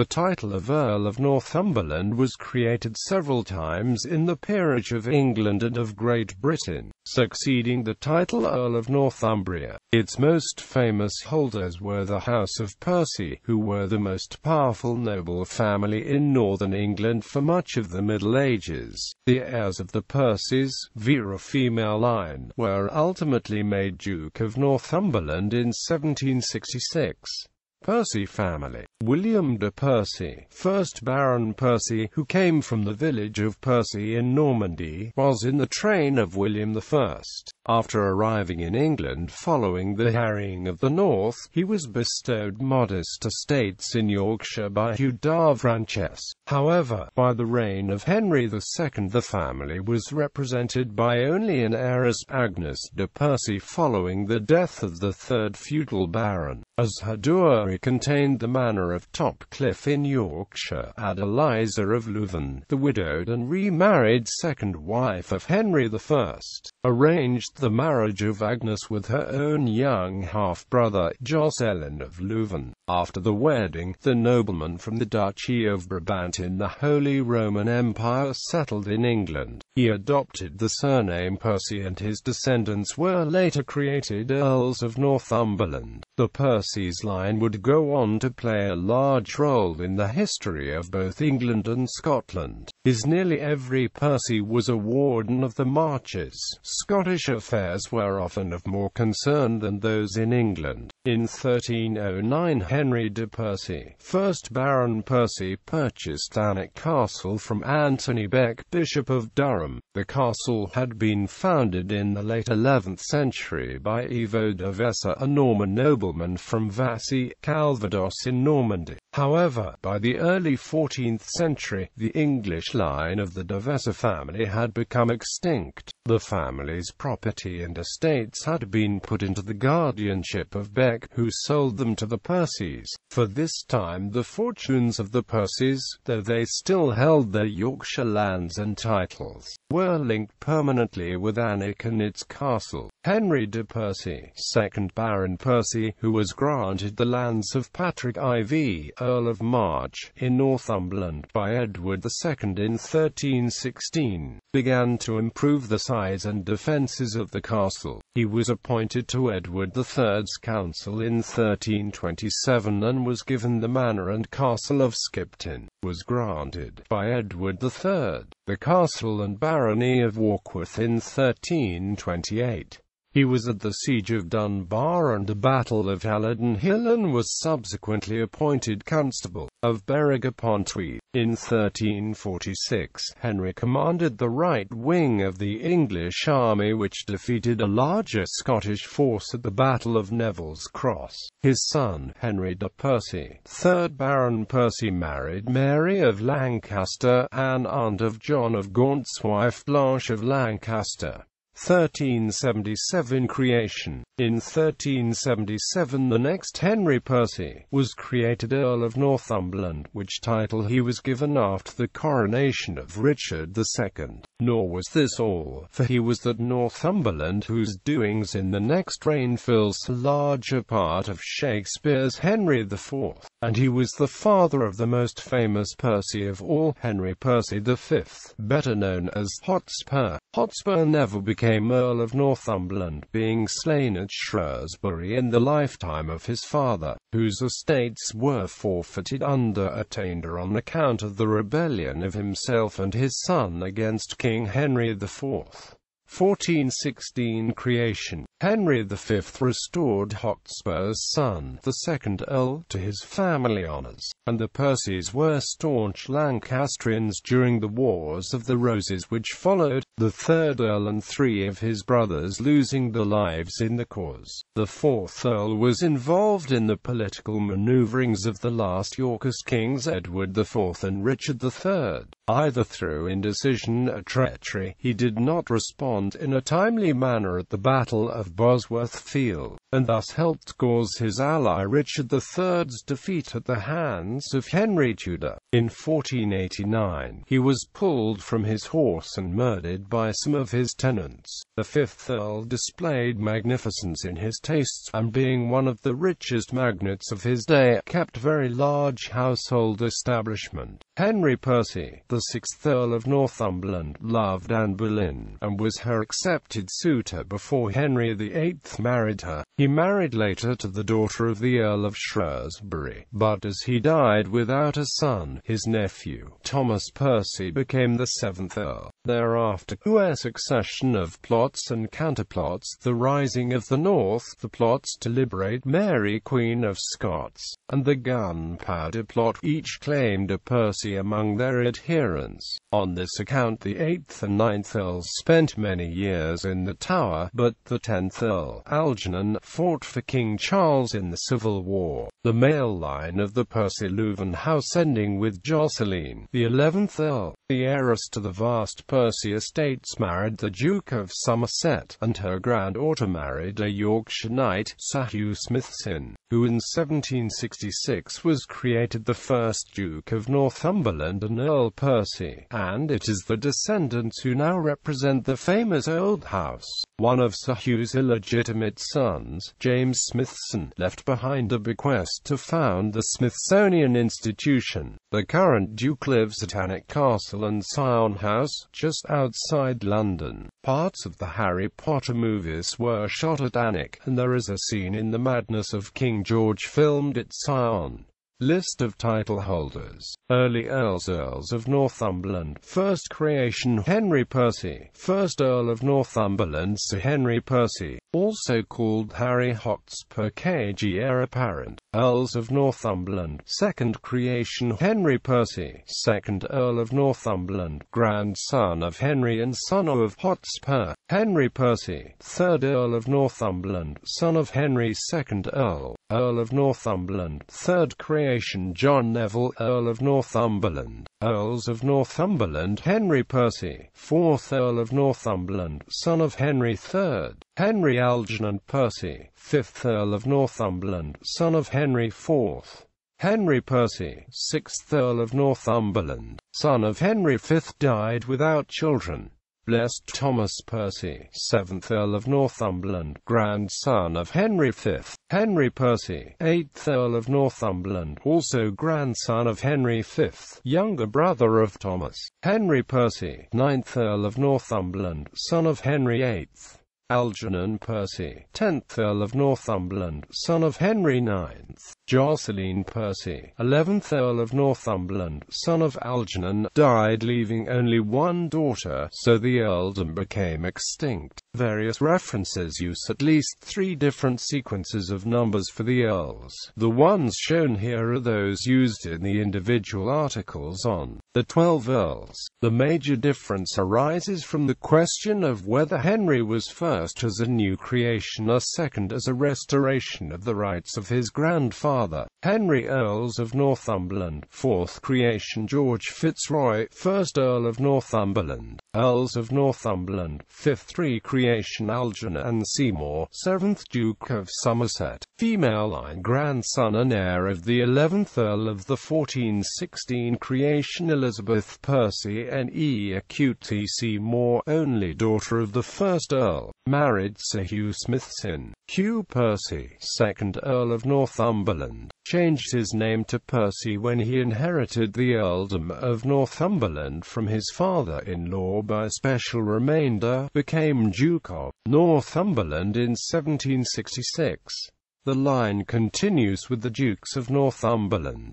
The title of Earl of Northumberland was created several times in the Peerage of England and of Great Britain, succeeding the title Earl of Northumbria. Its most famous holders were the House of Percy, who were the most powerful noble family in northern England for much of the Middle Ages. The heirs of the Percys, via a female line, were ultimately made Duke of Northumberland in 1766. Percy family. William de Percy, 1st Baron Percy, who came from the village of Percy in Normandy, was in the train of William I. After arriving in England following the harrying of the north, he was bestowed modest estates in Yorkshire by Hugh d'Avranches. However, by the reign of Henry II the family was represented by only an heiress, Agnes de Percy, following the death of the third feudal baron. As her dowry contained the manor of Topcliffe in Yorkshire, Adeliza of Leuven, the widowed and remarried second wife of Henry I, arranged the marriage of Agnes with her own young half-brother, Jocelyn of Leuven. After the wedding, the nobleman from the Duchy of Brabant in the Holy Roman Empire settled in England. He adopted the surname Percy and his descendants were later created Earls of Northumberland. The Percys line would go on to play a large role in the history of both England and Scotland, as nearly every Percy was a warden of the marches. Scottish affairs were often of more concern than those in England. In 1309 Henry de Percy, 1st Baron Percy, purchased Alnwick Castle from Anthony Beck, Bishop of Durham. The castle had been founded in the late 11th century by Ivo de Vessa, a Norman nobleman from Vassy, Calvados in Normandy. However, by the early 14th century, the English line of the de Vessa family had become extinct. The family's property and estates had been put into the guardianship of Beck, who sold them to the Percys. For this time the fortunes of the Percys, though they still held their Yorkshire lands and titles, were linked permanently with Alnwick and its castle. Henry de Percy, 2nd Baron Percy, who was granted the lands of Patrick IV, Earl of March, in Northumberland by Edward II in 1316, began to improve the size and defences of the castle. He was appointed to Edward III's council in 1327 and was given the manor and castle of Skipton. Was granted by Edward III the castle and barony of Warkworth in 1328. He was at the siege of Dunbar and the battle of Halidon Hill and was subsequently appointed Constable of Berwick-upon-Tweed. In 1346, Henry commanded the right wing of the English army which defeated a larger Scottish force at the Battle of Neville's Cross. His son, Henry de Percy, 3rd Baron Percy, married Mary of Lancaster, an aunt of John of Gaunt's wife Blanche of Lancaster. 1377 creation. In 1377 the next Henry Percy was created Earl of Northumberland, which title he was given after the coronation of Richard II. Nor was this all, for he was that Northumberland whose doings in the next reign fills a larger part of Shakespeare's Henry IV, and he was the father of the most famous Percy of all, Henry Percy V, better known as Hotspur. Hotspur never became Earl of Northumberland, being slain at Shrewsbury in the lifetime of his father, whose estates were forfeited under attainder on account of the rebellion of himself and his son against King Henry IV. 1416 creation. Henry V restored Hotspur's son, the second Earl, to his family honours, and the Percys were staunch Lancastrians during the Wars of the Roses which followed, the third Earl and 3 of his brothers losing their lives in the cause. The fourth Earl was involved in the political manoeuvrings of the last Yorkist kings Edward IV and Richard III. Either through indecision or treachery, he did not respond respond in a timely manner at the Battle of Bosworth Field, and thus helped cause his ally Richard III's defeat at the hands of Henry Tudor. In 1489, he was pulled from his horse and murdered by some of his tenants. The fifth Earl displayed magnificence in his tastes, and being one of the richest magnates of his day, kept a very large household establishment. Henry Percy, the sixth Earl of Northumberland, loved Anne Boleyn, and was her accepted suitor before Henry VIII married her. He married later to the daughter of the Earl of Shrewsbury, but as he died without a son, his nephew, Thomas Percy, became the seventh Earl. Thereafter, a succession of plots and counterplots, the rising of the North, the plots to liberate Mary Queen of Scots, and the Gunpowder Plot, each claimed a Percy among their adherents. On this account the 8th and 9th Earls spent many years in the Tower, but the 10th Earl, Algernon, fought for King Charles in the Civil War. The male line of the Percy-Leuven house ending with Jocelyn, the 11th Earl, the heiress to the vast Percy estates, married the Duke of Somerset, and her granddaughter married a Yorkshire knight, Sir Hugh Smithson, who in 1766 was created the first Duke of Northumberland and Earl Percy, and it is the descendants who now represent the famous old house. One of Sir Hugh's illegitimate sons, James Smithson, left behind a bequest to found the Smithsonian Institution. The current Duke lives at Alnwick Castle and Syon House, just outside London. Parts of the Harry Potter movies were shot at Alnwick, and there is a scene in The Madness of King George filmed at Syon. List of title holders. Early Earls. Earls of Northumberland. First creation Henry Percy, 1st Earl of Northumberland Sir Henry Percy, also called Harry Hotspur kg heir apparent. Earls of Northumberland. Second creation Henry Percy, 2nd Earl of Northumberland, grandson of Henry and son of Hotspur. Henry Percy, 3rd Earl of Northumberland, son of Henry 2nd Earl. Earl of Northumberland. Third creation John Neville, Earl of Northumberland. Earls of Northumberland. Henry Percy, 4th Earl of Northumberland, son of Henry III. Henry Algernon Percy, 5th Earl of Northumberland, son of Henry IV. Henry Percy, 6th Earl of Northumberland, son of Henry V, died without children. Blessed Thomas Percy, 7th Earl of Northumberland, grandson of Henry V. Henry Percy, 8th Earl of Northumberland, also grandson of Henry V, younger brother of Thomas. Henry Percy, 9th Earl of Northumberland, son of Henry VIII. Algernon Percy, 10th Earl of Northumberland, son of Henry IX. Jocelyn Percy, 11th Earl of Northumberland, son of Algernon, died leaving only one daughter, so the earldom became extinct. Various references use at least 3 different sequences of numbers for the earls. The ones shown here are those used in the individual articles on the 12 earls. The major difference arises from the question of whether Henry was first as a new creation or second as a restoration of the rights of his grandfather. Henry. Earls of Northumberland. 4th creation George Fitzroy, 1st Earl of Northumberland. Earls of Northumberland. 5th creation Algernon Seymour, 7th Duke of Somerset. Female line grandson and heir of the 11th Earl of the 1416 creation Elizabeth Percy ne Acute Seymour, only daughter of the 1st Earl. Married Sir Hugh Smithson. Hugh Percy, 2nd Earl of Northumberland, changed his name to Percy when he inherited the earldom of Northumberland from his father-in-law by special remainder, became Duke of Northumberland in 1766. The line continues with the Dukes of Northumberland.